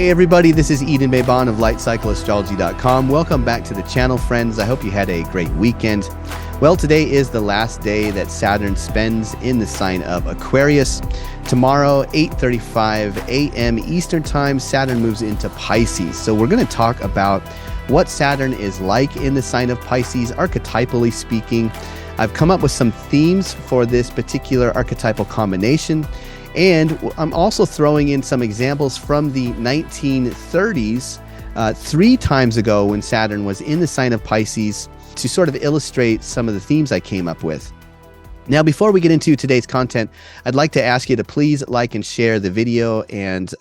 Hey everybody, this is Edan of LightCycleAstrology.com. Welcome back to the channel, friends. I hope you had a great weekend. Well, today is the last day that Saturn spends in the sign of Aquarius. Tomorrow, 8:35 a.m. Eastern Time, Saturn moves into Pisces. So we're going to talk about what Saturn is like in the sign of Pisces, archetypally speaking. I've come up with some themes for this particular archetypal combination. And I'm also throwing in some examples from the 1930s, 3 times ago when Saturn was in the sign of Pisces, to sort of illustrate some of the themes I came up with. Now, before we get into today's content, I'd like to ask you to please like and share the video and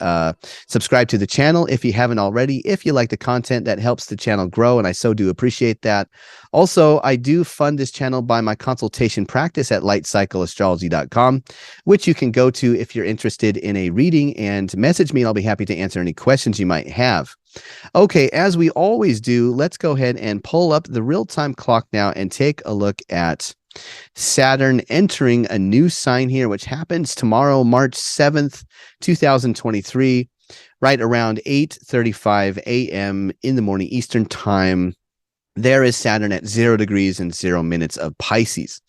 subscribe to the channel if you haven't already. If you like the content, that helps the channel grow, and I so do appreciate that. Also, I do fund this channel by my consultation practice at lightcycleastrology.com, which you can go to if you're interested in a reading, and message me and I'll be happy to answer any questions you might have. Okay, as we always do, let's go ahead and pull up the real-time clock now and take a look at Saturn entering a new sign here, which happens tomorrow, March 7th, 2023, right around 8:35 a.m. in the morning Eastern Time. There is Saturn at 0 degrees and 0 minutes of Pisces.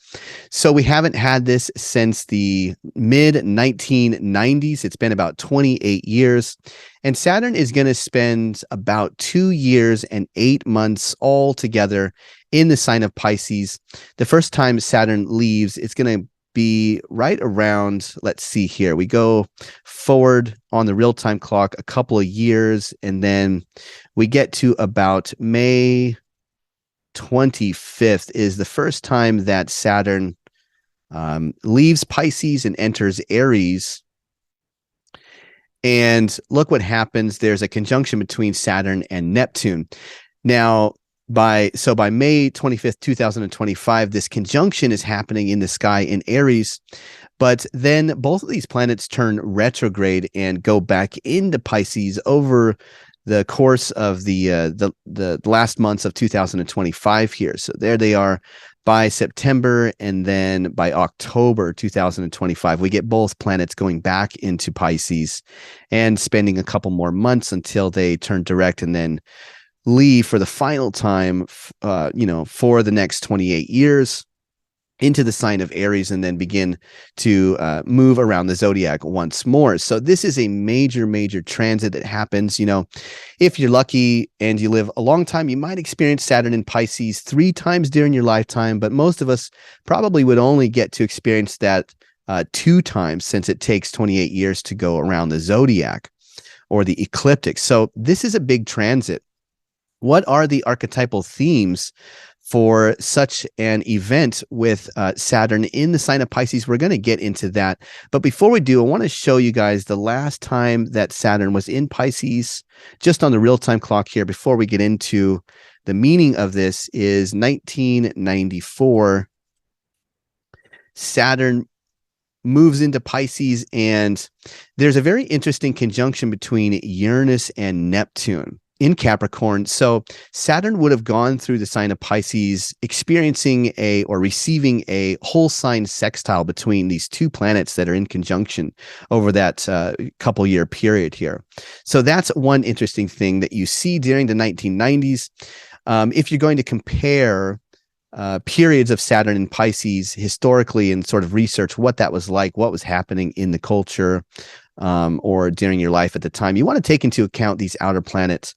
So we haven't had this since the mid-1990s. It's been about 28 years. And Saturn is going to spend about 2 years and 8 months all together in the sign of Pisces. The first time Saturn leaves, it's going to be right around, let's see here, we go forward on the real-time clock a couple of years, and then we get to about May 25th is the first time that Saturn leaves Pisces and enters Aries. And look what happens. There's a conjunction between Saturn and Neptune. Now, by May 25th, 2025, this conjunction is happening in the sky in Aries, but then both of these planets turn retrograde and go back into Pisces over the course of the last months of 2025 here. So there they are by September, and then by October 2025, we get both planets going back into Pisces and spending a couple more months until they turn direct and then leave for the final time, for the next 28 years into the sign of Aries, and then begin to move around the zodiac once more. So this is a major, major transit that happens. If you're lucky and you live a long time, you might experience Saturn in Pisces 3 times during your lifetime, but most of us probably would only get to experience that 2 times, since it takes 28 years to go around the zodiac or the ecliptic. So this is a big transit. What are the archetypal themes for such an event with Saturn in the sign of Pisces? We're going to get into that. But before we do, I want to show you guys the last time that Saturn was in Pisces, just on the real-time clock here, before we get into the meaning of this, is 1994. Saturn moves into Pisces, and there's a very interesting conjunction between Uranus and Neptune in Capricorn. So Saturn would have gone through the sign of Pisces, experiencing receiving a whole sign sextile between these 2 planets that are in conjunction over that couple year period here. So that's one interesting thing that you see during the 1990s. If you're going to compare periods of Saturn in Pisces historically and sort of research what that was like, what was happening in the culture, or during your life at the time, you want to take into account these outer planet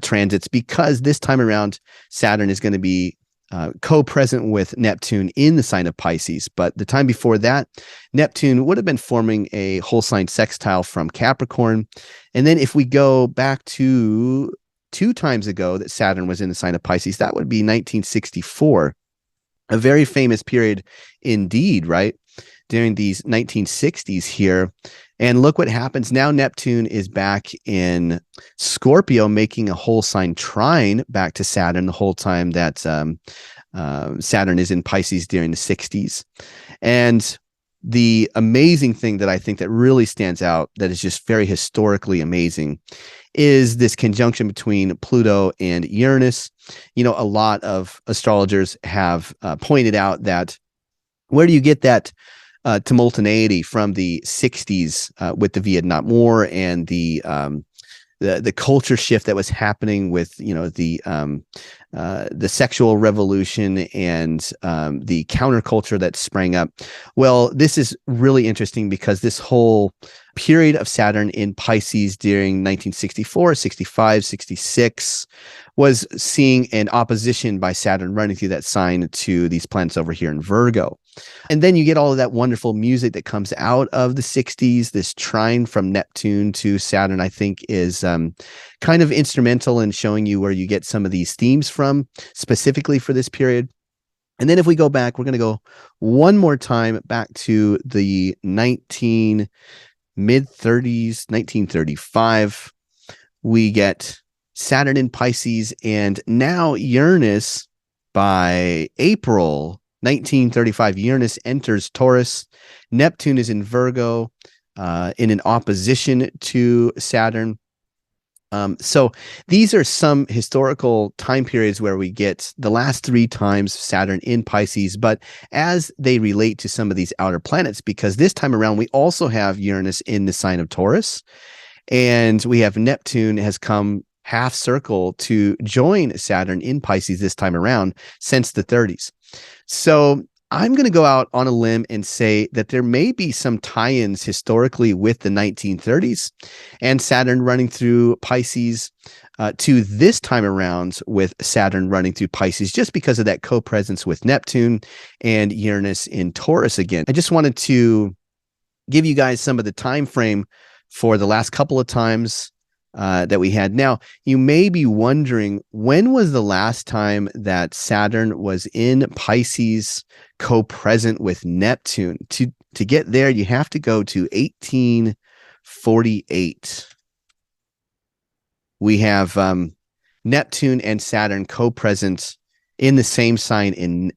transits, because this time around Saturn is going to be co-present with Neptune in the sign of Pisces. But the time before that, Neptune would have been forming a whole sign sextile from Capricorn. And then if we go back to 2 times ago that Saturn was in the sign of Pisces, that would be 1964, a very famous period indeed, right? During these 1960s here. And look what happens now. Neptune is back in Scorpio, making a whole sign trine back to Saturn the whole time that Saturn is in Pisces during the 60s. And the amazing thing that I think that really stands out, that is just very historically amazing, is this conjunction between Pluto and Uranus. A lot of astrologers have pointed out that where do you get that tumultuaneity from the 60s with the Vietnam War and the the culture shift that was happening with the sexual revolution and the counterculture that sprang up. Well, this is really interesting because this whole period of Saturn in Pisces during 1964, 65, 66 was seeing an opposition by Saturn running through that sign to these planets over here in Virgo. And then you get all of that wonderful music that comes out of the 60s. This trine from Neptune to Saturn, I think, is kind of instrumental in showing you where you get some of these themes from, specifically for this period. And then if we go back, we're going to go one more time back to the mid-30s, 1935. We get Saturn in Pisces, and now Uranus, by April 1935, Uranus enters Taurus. Neptune is in Virgo, in an opposition to Saturn. So these are some historical time periods where we get the last 3 times Saturn in Pisces, but as they relate to some of these outer planets, because this time around we also have Uranus in the sign of Taurus, and we have Neptune has come half circle to join Saturn in Pisces this time around since the 30s. So I'm going to go out on a limb and say that there may be some tie-ins historically with the 1930s and Saturn running through Pisces to this time around with Saturn running through Pisces, just because of that co-presence with Neptune and Uranus in Taurus again. I just wanted to give you guys some of the time frame for the last couple of times that we had. Now, you may be wondering, when was the last time that Saturn was in Pisces co-present with Neptune? To get there, you have to go to 1848. We have Neptune and Saturn co-present in the same sign in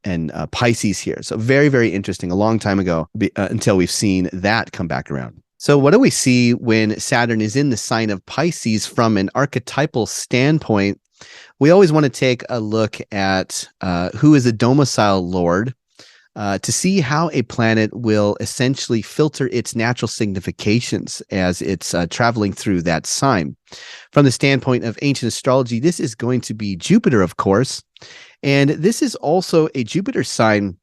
Pisces here. So very, very interesting. A long time ago, until we've seen that come back around. So what do we see when Saturn is in the sign of Pisces from an archetypal standpoint? We always want to take a look at who is the domicile lord to see how a planet will essentially filter its natural significations as it's traveling through that sign. From the standpoint of ancient astrology, this is going to be Jupiter, of course. And this is also a Jupiter sign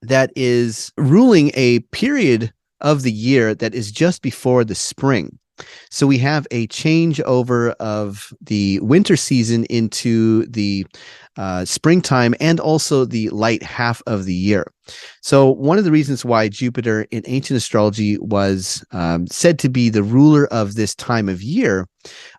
that is ruling a period of the year that is just before the spring. So we have a changeover of the winter season into the springtime and also the light half of the year. So one of the reasons why Jupiter in ancient astrology was said to be the ruler of this time of year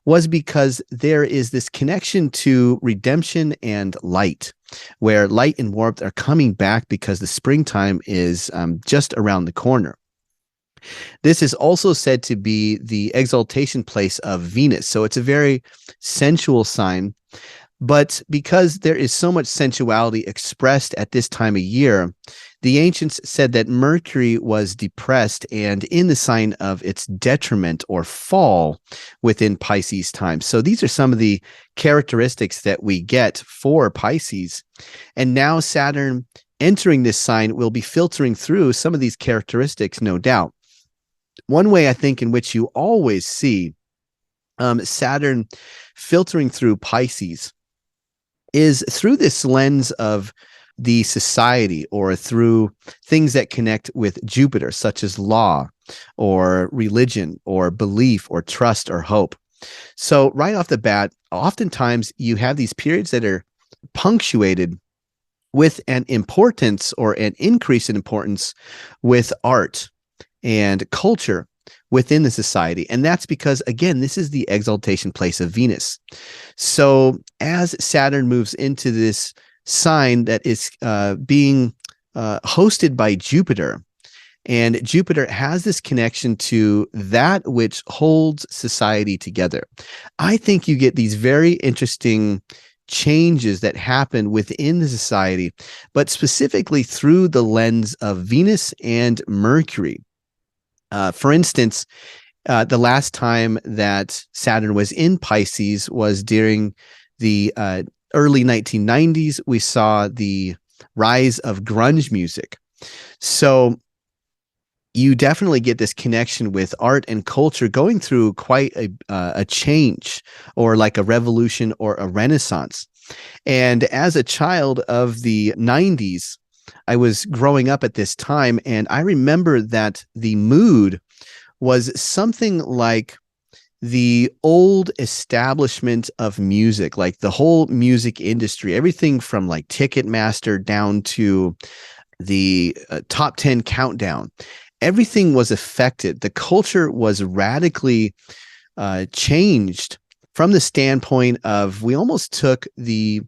was because there is this connection to redemption and light, where light and warmth are coming back because the springtime is just around the corner. This is also said to be the exaltation place of Venus. So it's a very sensual sign. But because there is so much sensuality expressed at this time of year, the ancients said that Mercury was depressed and in the sign of its detriment or fall within Pisces time. So these are some of the characteristics that we get for Pisces. And now Saturn entering this sign will be filtering through some of these characteristics, no doubt. One way I think in which you always see Saturn filtering through Pisces is through this lens of the society, or through things that connect with Jupiter, such as law or religion or belief or trust or hope. So right off the bat, oftentimes you have these periods that are punctuated with an importance or an increase in importance with art and culture within the society. And that's because, again, this is the exaltation place of Venus. So as Saturn moves into this sign that is being hosted by Jupiter, and Jupiter has this connection to that which holds society together, I think you get these very interesting changes that happen within the society, but specifically through the lens of Venus and Mercury. For instance, the last time that Saturn was in Pisces was during the early 1990s. We saw the rise of grunge music. So you definitely get this connection with art and culture going through quite a change, or like a revolution or a renaissance. And as a child of the 90s, I was growing up at this time, and I remember that the mood was something like the old establishment of music, like the whole music industry, everything from like Ticketmaster down to the top 10 countdown. Everything was affected. The culture was radically changed from the standpoint of, we almost took the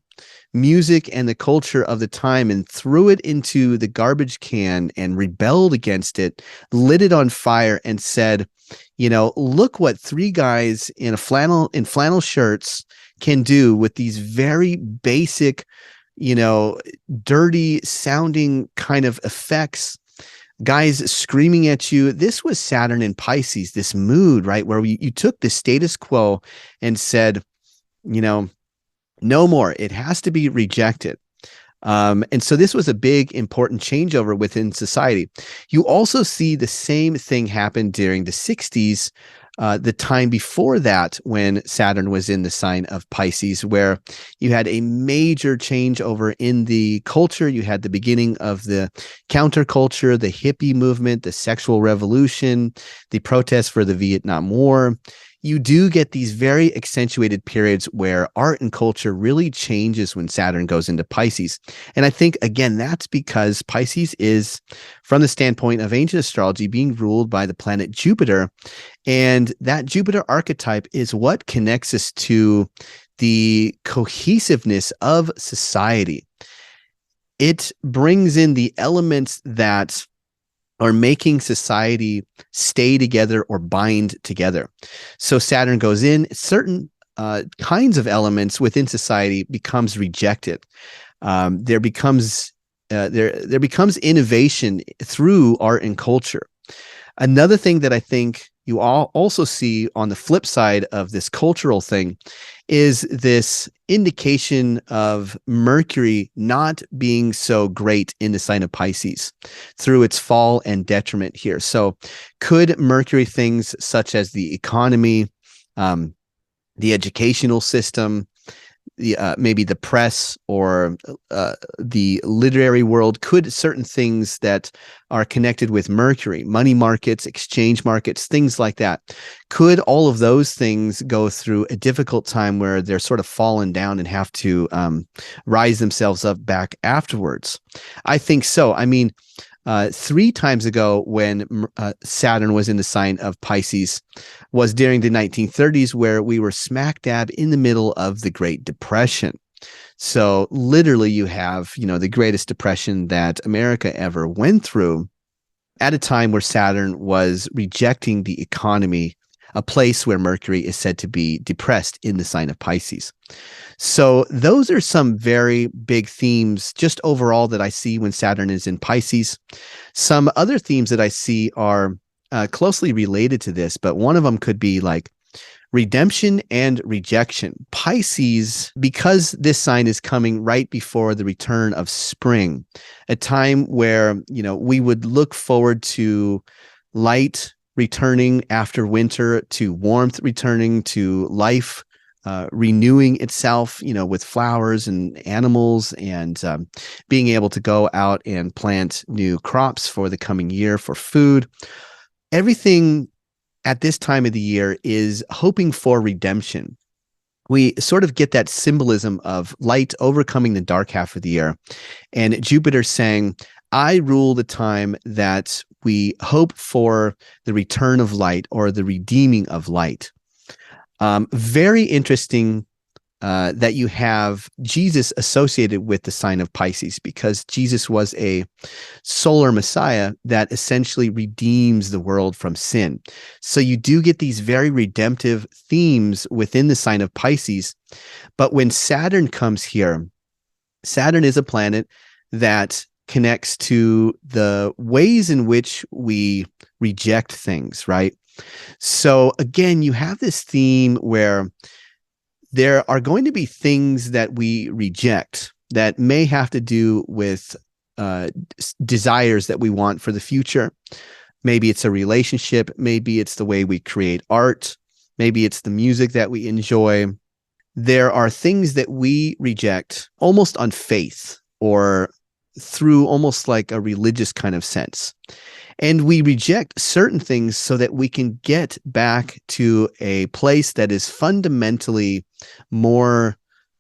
music and the culture of the time and threw it into the garbage can and rebelled against it, lit it on fire, and said, look what three guys in flannel shirts can do with these very basic, dirty sounding kind of effects, guys screaming at you. This was Saturn in Pisces, this mood, right? Where you took the status quo and said, no more. It has to be rejected. And so this was a big, important changeover within society. You also see the same thing happen during the 60s, the time before that, when Saturn was in the sign of Pisces, where you had a major changeover in the culture. You had the beginning of the counterculture, the hippie movement, the sexual revolution, the protests for the Vietnam War. You do get these very accentuated periods where art and culture really changes when Saturn goes into Pisces. And I think, again, that's because Pisces is, from the standpoint of ancient astrology, being ruled by the planet Jupiter. And that Jupiter archetype is what connects us to the cohesiveness of society. It brings in the elements that are making society stay together or bind together. So Saturn goes in, certain kinds of elements within society becomes rejected. There becomes innovation through art and culture. Another thing that I think you all also see on the flip side of this cultural thing is this indication of Mercury not being so great in the sign of Pisces through its fall and detriment here. So could Mercury things such as the economy, the educational system, maybe the press, or the literary world, could certain things that are connected with Mercury, money markets, exchange markets, things like that, could all of those things go through a difficult time where they're sort of fallen down and have to rise themselves up back afterwards? I think so. I mean, 3 times ago, when Saturn was in the sign of Pisces, was during the 1930s, where we were smack dab in the middle of the Great Depression. So literally you have, the greatest depression that America ever went through, at a time where Saturn was rejecting the economy, a place where Mercury is said to be depressed in the sign of Pisces. So those are some very big themes just overall that I see when Saturn is in Pisces. Some other themes that I see are closely related to this, but one of them could be like redemption and rejection. Pisces, because this sign is coming right before the return of spring, a time where, we would look forward to light returning after winter, to warmth returning, to life renewing itself, with flowers and animals, and being able to go out and plant new crops for the coming year for food. Everything at this time of the year is hoping for redemption. We sort of get that symbolism of light overcoming the dark half of the year. And Jupiter saying, I rule the time that we hope for the return of light, or the redeeming of light. Very interesting that you have Jesus associated with the sign of Pisces, because Jesus was a solar Messiah that essentially redeems the world from sin. So you do get these very redemptive themes within the sign of Pisces. But when Saturn comes here, Saturn is a planet that connects to the ways in which we reject things, right? So again, you have this theme where there are going to be things that we reject that may have to do with desires that we want for the future, Maybe it's a relationship. Maybe it's the way we create art. Maybe it's the music that we enjoy. There are things that we reject almost on faith or through almost like a religious kind of sense. And we reject certain things so that we can get back to a place that is fundamentally more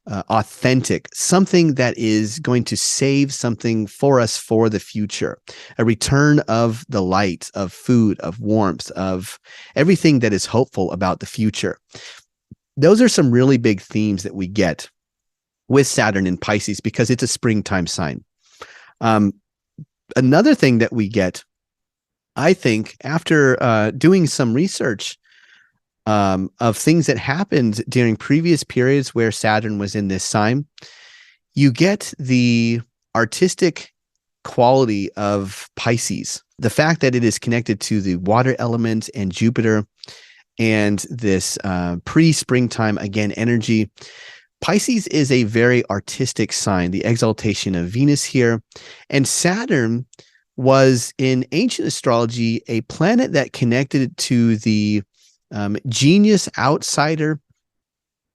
authentic, something that is going to save something for us for the future, a return of the light, of food, of warmth, of everything that is hopeful about the future. Those are some really big themes that we get with Saturn in Pisces because it's a springtime sign. Another thing that we get, I think, after doing some research of things that happened during previous periods where Saturn was in this sign, you get the artistic quality of Pisces. The fact that it is connected to the water element and Jupiter and this pre-springtime, again, energy. Pisces is a very artistic sign, the exaltation of Venus here. And Saturn was, in ancient astrology, a planet that connected to the genius outsider,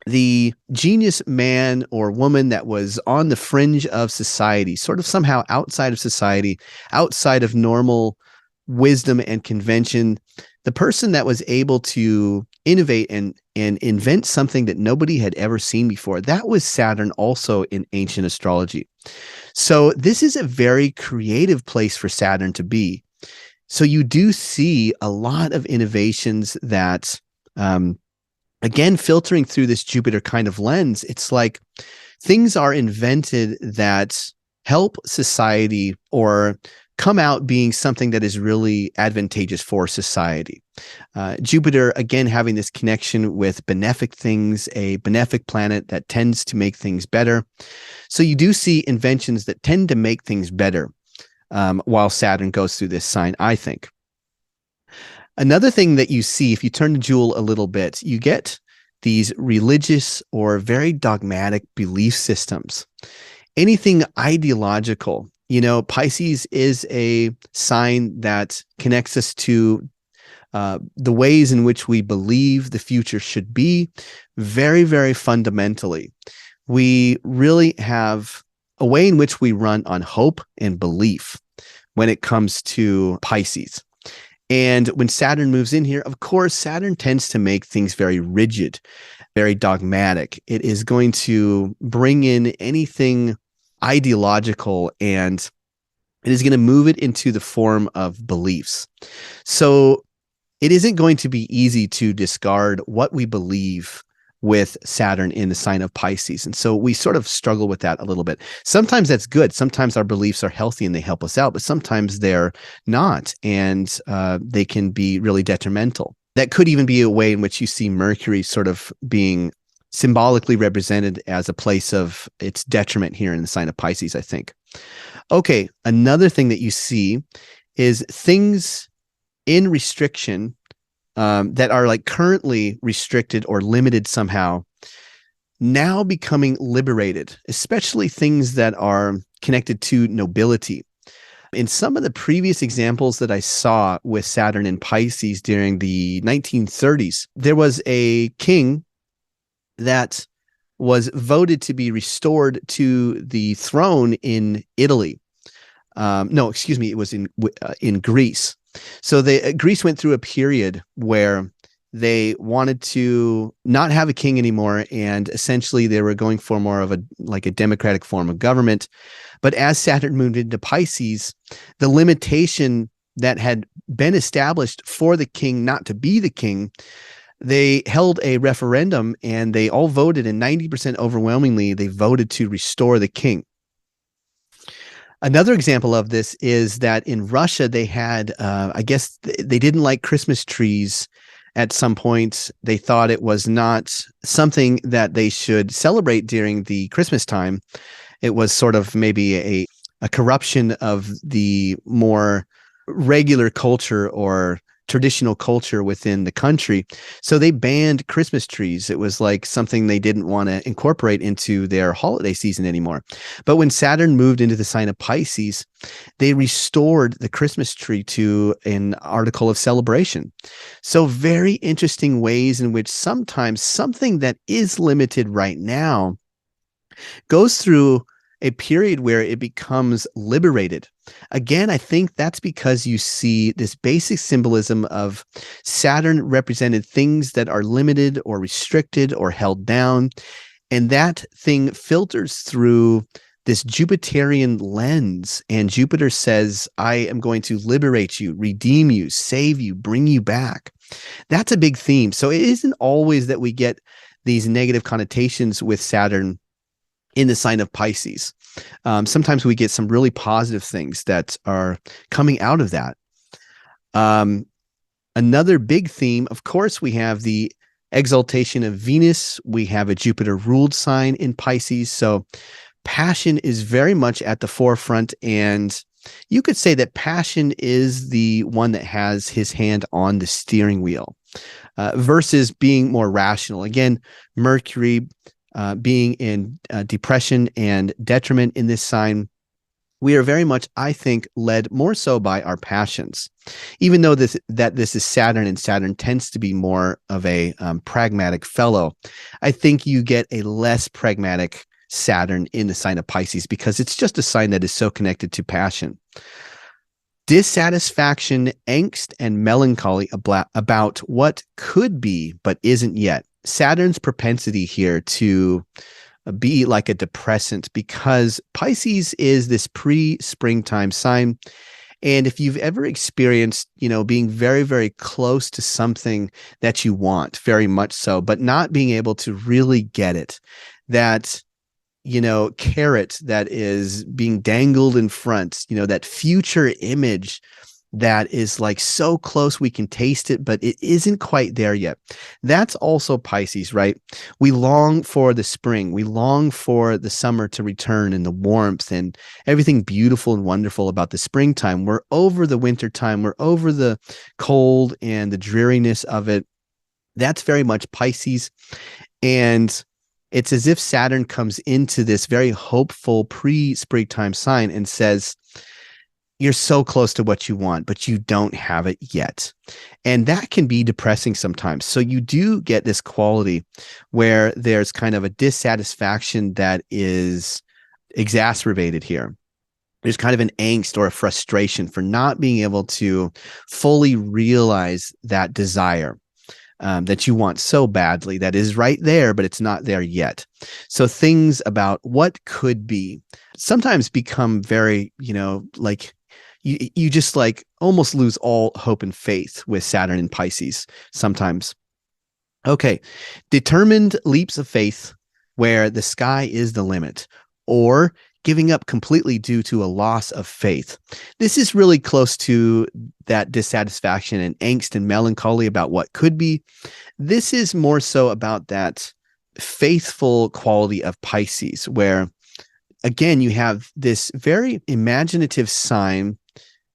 the genius man or woman that was on the fringe of society, sort of somehow outside of society, outside of normal wisdom and convention, the person that was able to innovate and invent something that nobody had ever seen before. That was Saturn also in ancient astrology. So this is a very creative place for Saturn to be. So you do see a lot of innovations that, again, filtering through this Jupiter kind of lens, it's like things are invented that help society or come out being something that is really advantageous for society. Jupiter, again, having this connection with benefic things, a benefic planet that tends to make things better. So you do see inventions that tend to make things better while Saturn goes through this sign, I think. Another thing that you see, if you turn the jewel a little bit, you get these religious or very dogmatic belief systems. Anything ideological. You know, Pisces is a sign that connects us to the ways in which we believe the future should be very, very fundamentally. We really have a way in which we run on hope and belief when it comes to Pisces. And when Saturn moves in here, of course, Saturn tends to make things very rigid, very dogmatic. It is going to bring in anything ideological, and it is going to move it into the form of beliefs. So it isn't going to be easy to discard what we believe with Saturn in the sign of Pisces. And so we sort of struggle with that a little bit. Sometimes that's good. Sometimes our beliefs are healthy and they help us out, but sometimes they're not, and they can be really detrimental. That could even be a way in which you see Mercury sort of being symbolically represented as a place of its detriment here in the sign of Pisces, I think. Okay, another thing that you see is things in restriction that are like currently restricted or limited somehow, now becoming liberated, especially things that are connected to nobility. In some of the previous examples that I saw with Saturn in Pisces during the 1930s, there was a king that was voted to be restored to the throne in Italy. It was in Greece. So Greece went through a period where they wanted to not have a king anymore, and essentially they were going for more of a democratic form of government. But as Saturn moved into Pisces, the limitation that had been established for the king not to be the king, they held a referendum and they all voted, and 90% overwhelmingly, they voted to restore the king. Another example of this is that in Russia, they had, I guess they didn't like Christmas trees at some point. They thought it was not something that they should celebrate during the Christmas time. It was sort of maybe a corruption of the more regular culture or traditional culture within the country. So they banned Christmas trees. It was like something they didn't want to incorporate into their holiday season anymore. But when Saturn moved into the sign of Pisces, they restored the Christmas tree to an article of celebration. So very interesting ways in which sometimes something that is limited right now goes through a period where it becomes liberated. Again, I think that's because you see this basic symbolism of Saturn represented things that are limited or restricted or held down. And that thing filters through this Jupiterian lens. And Jupiter says, I am going to liberate you, redeem you, save you, bring you back. That's a big theme. So it isn't always that we get these negative connotations with Saturn in the sign of Pisces. Sometimes we get some really positive things that are coming out of that. Another big theme, of course, we have the exaltation of Venus. We have a Jupiter ruled sign in Pisces. So passion is very much at the forefront. And you could say that passion is the one that has his hand on the steering wheel versus being more rational. Again, Mercury being in depression and detriment in this sign, we are very much, I think, led more so by our passions. Even though this is Saturn, and Saturn tends to be more of a pragmatic fellow, I think you get a less pragmatic Saturn in the sign of Pisces because it's just a sign that is so connected to passion. Dissatisfaction, angst, and melancholy about what could be but isn't yet. Saturn's propensity here to be like a depressant because Pisces is this pre-springtime sign. And if you've ever experienced, being very, very close to something that you want, very much so, but not being able to really get it, that, carrot that is being dangled in front, that future image that is like so close we can taste it, but it isn't quite there yet. That's also Pisces, right? We long for the spring. We long for the summer to return and the warmth and everything beautiful and wonderful about the springtime. We're over the winter time. We're over the cold and the dreariness of it. That's very much Pisces. And it's as if Saturn comes into this very hopeful pre-springtime sign and says, you're so close to what you want, but you don't have it yet. And that can be depressing sometimes. So you do get this quality where there's kind of a dissatisfaction that is exacerbated here. There's kind of an angst or a frustration for not being able to fully realize that desire that you want so badly, that is right there, but it's not there yet. So things about what could be sometimes become very, like you just like almost lose all hope and faith with Saturn in Pisces sometimes. Okay. Determined leaps of faith where the sky is the limit, or giving up completely due to a loss of faith. This is really close to that dissatisfaction and angst and melancholy about what could be. This is more so about that faithful quality of Pisces, where again, you have this very imaginative sign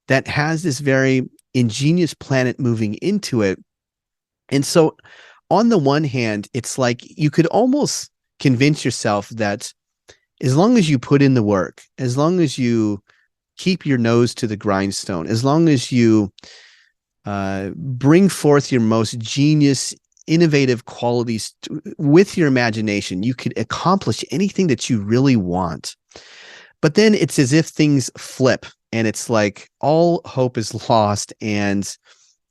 that has this very ingenious planet moving into it. And so on the one hand, it's like you could almost convince yourself that as long as you put in the work, as long as you keep your nose to the grindstone, as long as you bring forth your most genius, innovative qualities with your imagination, you could accomplish anything that you really want. But then it's as if things flip and it's like all hope is lost and,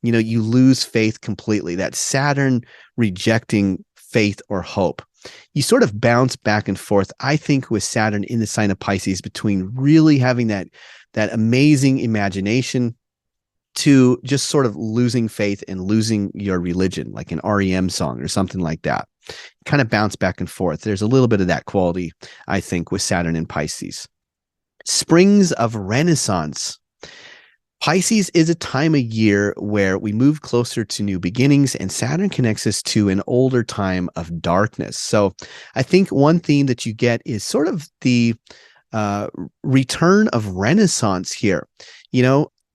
you lose faith completely. That Saturn rejecting faith or hope. You sort of bounce back and forth, I think, with Saturn in the sign of Pisces between really having that amazing imagination to just sort of losing faith and losing your religion, like an REM song or something like that. Kind of bounce back and forth. There's a little bit of that quality, I think, with Saturn in Pisces. Springs of Renaissance. Pisces is a time of year where we move closer to new beginnings, and Saturn connects us to an older time of darkness. So I think one theme that you get is sort of the return of Renaissance here.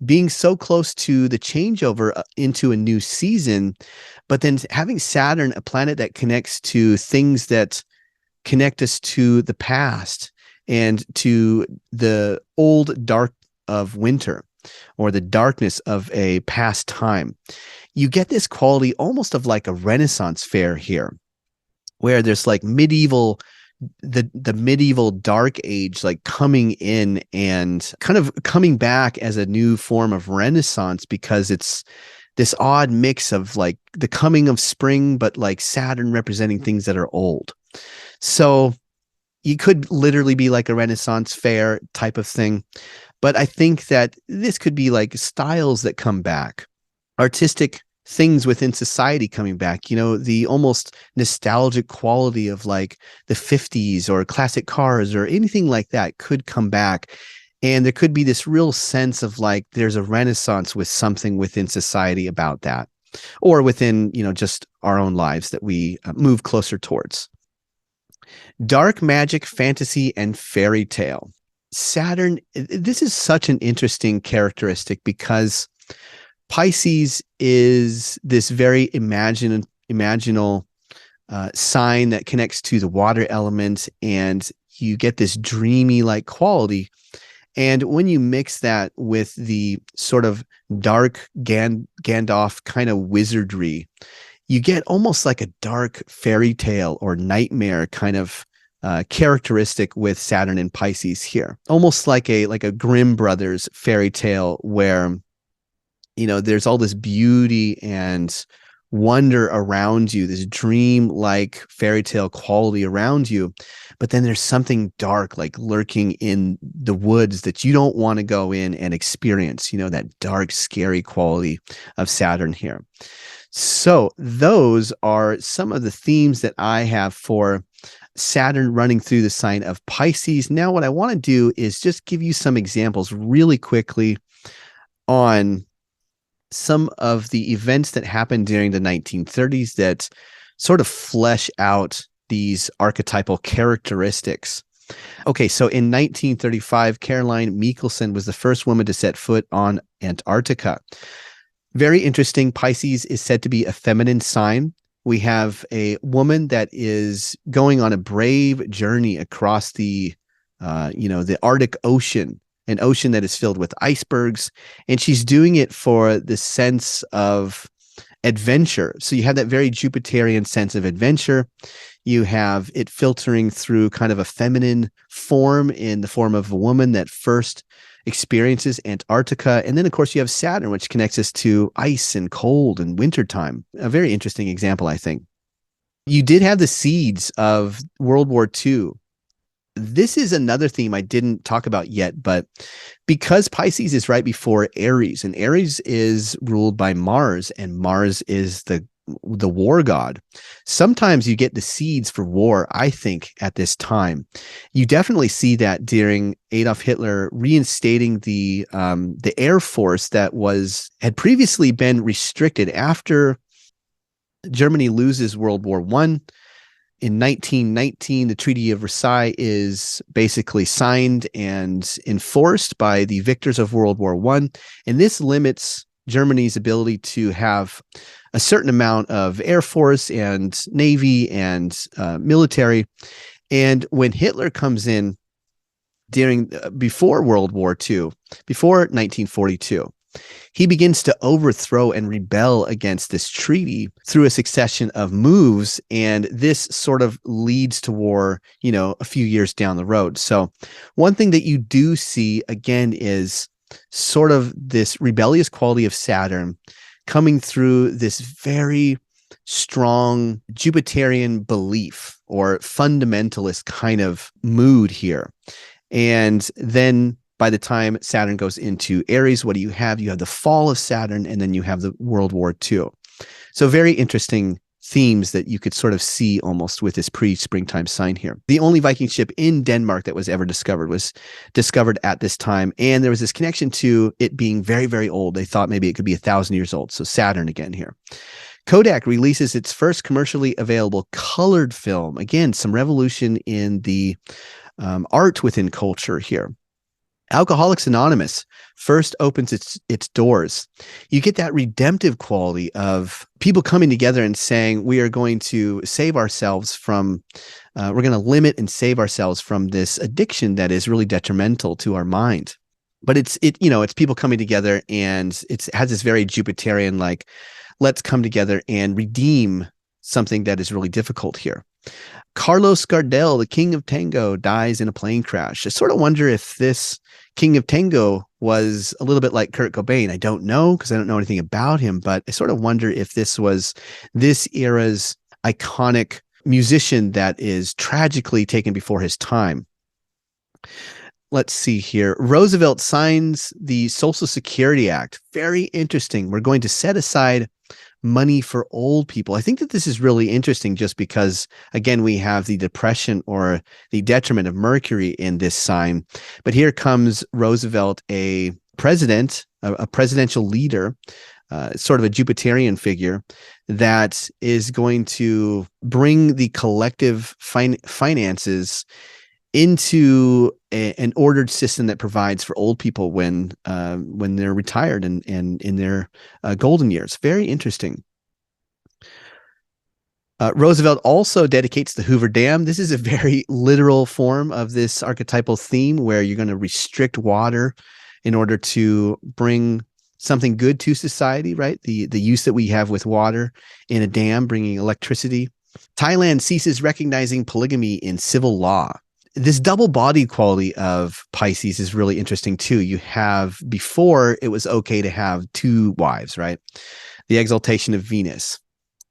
being so close to the changeover into a new season, but then having Saturn, a planet that connects to things that connect us to the past and to the old dark of winter or the darkness of a past time. You get this quality almost of like a Renaissance fair here, where there's like the medieval dark age like coming in and kind of coming back as a new form of Renaissance, because it's this odd mix of like the coming of spring, but like Saturn representing things that are old. So you could literally be like a Renaissance fair type of thing. But I think that this could be like styles that come back, artistic things within society coming back, the almost nostalgic quality of like the 50s or classic cars or anything like that could come back. And there could be this real sense of like there's a renaissance with something within society about that, or within, just our own lives that we move closer towards. Dark magic, fantasy, and fairy tale. Saturn, this is such an interesting characteristic because Pisces is this very imaginal sign that connects to the water element, and you get this dreamy like quality. And when you mix that with the sort of dark Gandalf kind of wizardry, you get almost like a dark fairy tale or nightmare kind of characteristic with Saturn and Pisces here, almost like a Grimm Brothers fairy tale where there's all this beauty and wonder around you, this dream-like fairy tale quality around you, but then there's something dark like lurking in the woods that you don't want to go in and experience, that dark, scary quality of Saturn here. So those are some of the themes that I have for Saturn running through the sign of Pisces. Now, what I want to do is just give you some examples really quickly on some of the events that happened during the 1930s that sort of flesh out these archetypal characteristics. Okay, so in 1935, Caroline Michelson was the first woman to set foot on Antarctica. Very interesting. Pisces is said to be a feminine sign. We have a woman that is going on a brave journey across the Arctic Ocean, an ocean that is filled with icebergs, and she's doing it for the sense of adventure. So you have that very Jupiterian sense of adventure. You have it filtering through kind of a feminine form in the form of a woman that first experiences Antarctica. And then, of course, you have Saturn, which connects us to ice and cold and wintertime. A very interesting example, I think. You did have the seeds of World War II. This is another theme I didn't talk about yet, but because Pisces is right before Aries, and Aries is ruled by Mars, and Mars is the war god, sometimes you get the seeds for war, I think, at this time. You definitely see that during Adolf Hitler reinstating the Air Force that had previously been restricted after Germany loses World War I. In 1919, the Treaty of Versailles is basically signed and enforced by the victors of World War I, and this limits Germany's ability to have a certain amount of Air Force and Navy and military. And when Hitler comes in before World War II, before 1942, he begins to overthrow and rebel against this treaty through a succession of moves. And this sort of leads to war, a few years down the road. So one thing that you do see again is sort of this rebellious quality of Saturn coming through this very strong Jupiterian belief or fundamentalist kind of mood here. And then by the time Saturn goes into Aries, what do you have? You have the fall of Saturn, and then you have the World War II. So very interesting themes that you could sort of see almost with this pre-springtime sign here. The only Viking ship in Denmark that was ever discovered was discovered at this time. And there was this connection to it being very, very old. They thought maybe it could be 1,000 years old. So Saturn again here. Kodak releases its first commercially available colored film. Again, some revolution in the art within culture here. Alcoholics Anonymous first opens its doors. You get that redemptive quality of people coming together and saying, we are going to save ourselves from, we're going to limit and save ourselves from this addiction that is really detrimental to our mind. But it's people coming together, and it has this very Jupiterian, like, let's come together and redeem something that is really difficult here. Carlos Gardel, the king of tango, dies in a plane crash. I sort of wonder if this king of tango was a little bit like Kurt Cobain. I don't know, because I don't know anything about him, but I sort of wonder if this was this era's iconic musician that is tragically taken before his time. Let's see here. Roosevelt signs the Social Security Act. Very interesting. We're going to set aside money for old people. I think that this is really interesting just because, again, we have the depression or the detriment of Mercury in this sign. But here comes Roosevelt, a president, a presidential leader, sort of a Jupiterian figure that is going to bring the collective finances into an ordered system that provides for old people when they're retired and in their golden years. Very interesting. Roosevelt also dedicates the Hoover Dam. This is a very literal form of this archetypal theme where you're going to restrict water in order to bring something good to society, right? The use that we have with water in a dam, bringing electricity. Thailand ceases recognizing polygamy in civil law. This double-bodied quality of Pisces is really interesting too. You have, before it was okay to have two wives, right? The exaltation of Venus.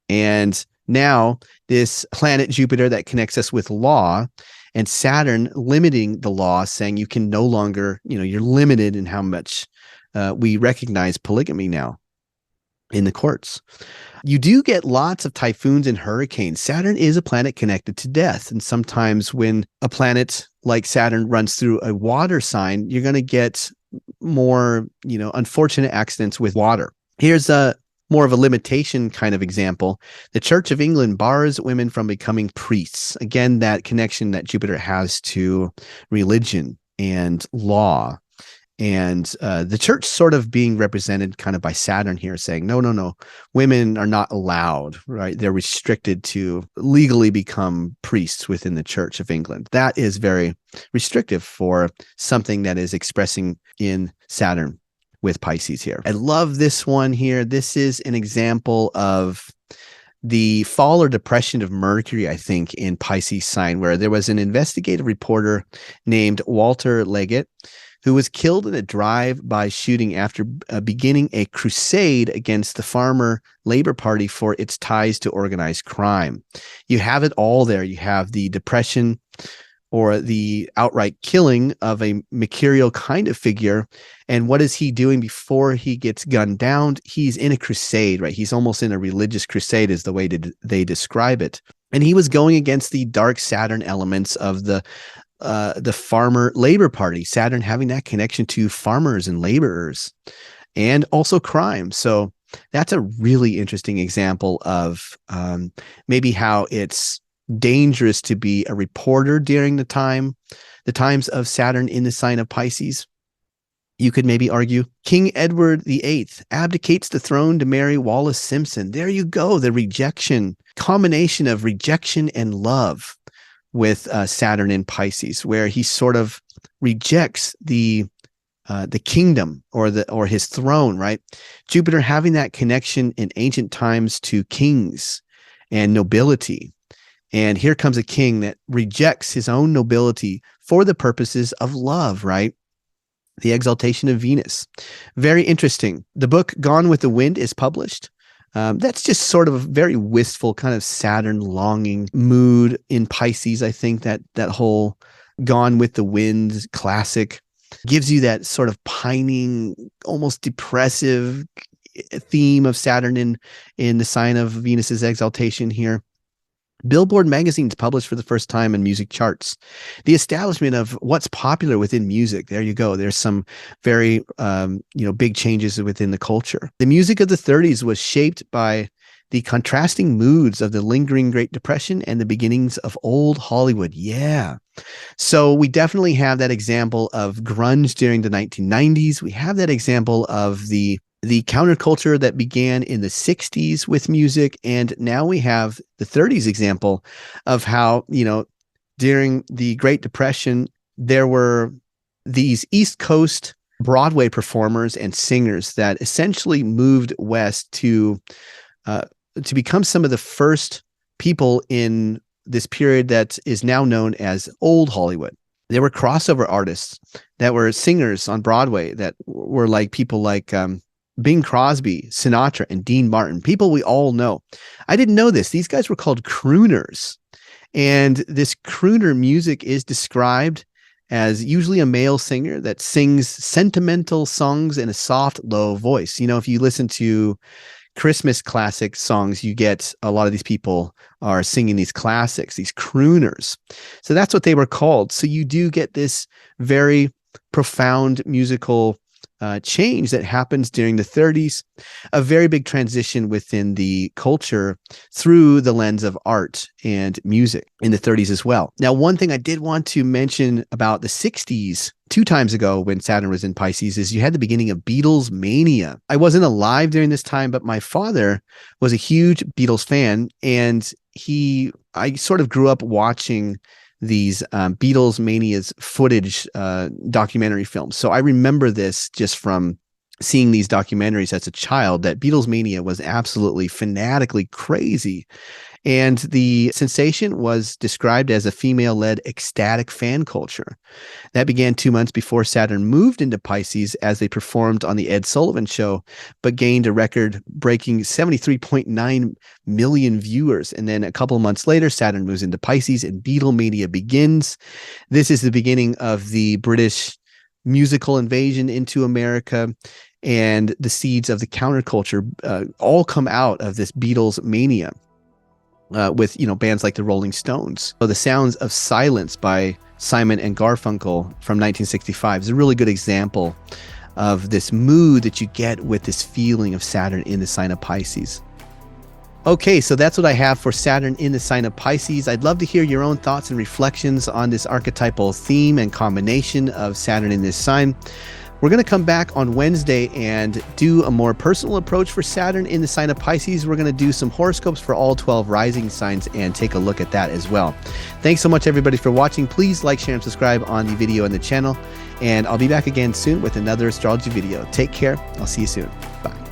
And now this planet Jupiter that connects us with law, and Saturn limiting the law, saying you can no longer, you're limited in how much we recognize polygamy now in the courts. You do get lots of typhoons and hurricanes. Saturn is a planet connected to death. And sometimes when a planet like Saturn runs through a water sign, you're going to get more, unfortunate accidents with water. Here's a more of a limitation kind of example. The Church of England bars women from becoming priests. Again, that connection that Jupiter has to religion and law. And the church sort of being represented kind of by Saturn here, saying, no, women are not allowed, right? They're restricted to legally become priests within the Church of England. That is very restrictive for something that is expressing in Saturn with Pisces here. I love this one here. This is an example of the fall or depression of Mercury, I think, in Pisces sign, where there was an investigative reporter named Walter Leggett who was killed in a drive-by shooting after beginning a crusade against the Farmer Labor Party for its ties to organized crime. You have it all there. You have the depression or the outright killing of a mercurial kind of figure. And what is he doing before he gets gunned down? He's in a crusade, right? He's almost in a religious crusade is the way they describe it. And he was going against the dark Saturn elements of the Farmer Labor Party, Saturn having that connection to farmers and laborers and also crime. So that's a really interesting example of maybe how it's dangerous to be a reporter during the times of Saturn in the sign of Pisces. You could maybe argue King Edward VIII abdicates the throne to marry Wallis Simpson. There you go. The rejection, combination of rejection and love with Saturn in Pisces, where he sort of rejects the kingdom or his throne, right? Jupiter having that connection in ancient times to kings and nobility. And here comes a king that rejects his own nobility for the purposes of love, right? The exaltation of Venus. Very interesting. The book Gone with the Wind is published. That's just sort of a very wistful kind of Saturn longing mood in Pisces. I think that whole Gone with the Wind classic gives you that sort of pining, almost depressive theme of Saturn in the sign of Venus's exaltation here. Billboard magazine's published for the first time in music charts. The establishment of what's popular within music. There you go. There's some very, big changes within the culture. The music of the 30s was shaped by the contrasting moods of the lingering Great Depression and the beginnings of old Hollywood. Yeah. So we definitely have that example of grunge during the 1990s. We have that example of the counterculture that began in the 60s with music. And now we have the 30s example of how, during the Great Depression, there were these East Coast Broadway performers and singers that essentially moved west to become some of the first people in this period that is now known as Old Hollywood. There were crossover artists that were singers on Broadway that were like people like Bing Crosby, Sinatra, and Dean Martin, people we all know. I didn't know this. These guys were called crooners. And this crooner music is described as usually a male singer that sings sentimental songs in a soft, low voice. If you listen to Christmas classic songs, you get a lot of these people are singing these classics, these crooners. So that's what they were called. So you do get this very profound musical change that happens during the 30s, a very big transition within the culture through the lens of art and music in the 30s as well. Now, one thing I did want to mention about the 60s, 2 times ago when Saturn was in Pisces, is you had the beginning of Beatles mania. I wasn't alive during this time, but my father was a huge Beatles fan, and I sort of grew up watching these Beatles manias footage documentary films. So I remember this just from seeing these documentaries as a child, that Beatles mania was absolutely fanatically crazy. And the sensation was described as a female-led ecstatic fan culture. That began 2 months before Saturn moved into Pisces as they performed on the Ed Sullivan Show, but gained a record-breaking 73.9 million viewers. And then a couple of months later, Saturn moves into Pisces and Beatlemania begins. This is the beginning of the British musical invasion into America, and the seeds of the counterculture all come out of this Beatles mania. With bands like the Rolling Stones. So The Sounds of Silence by Simon and Garfunkel from 1965 is a really good example of this mood that you get with this feeling of Saturn in the sign of Pisces. Okay, so that's what I have for Saturn in the sign of Pisces. I'd love to hear your own thoughts and reflections on this archetypal theme and combination of Saturn in this sign. We're going to come back on Wednesday and do a more personal approach for Saturn in the sign of Pisces. We're going to do some horoscopes for all 12 rising signs and take a look at that as well. Thanks so much, everybody, for watching. Please like, share, and subscribe on the video and the channel. And I'll be back again soon with another astrology video. Take care. I'll see you soon. Bye.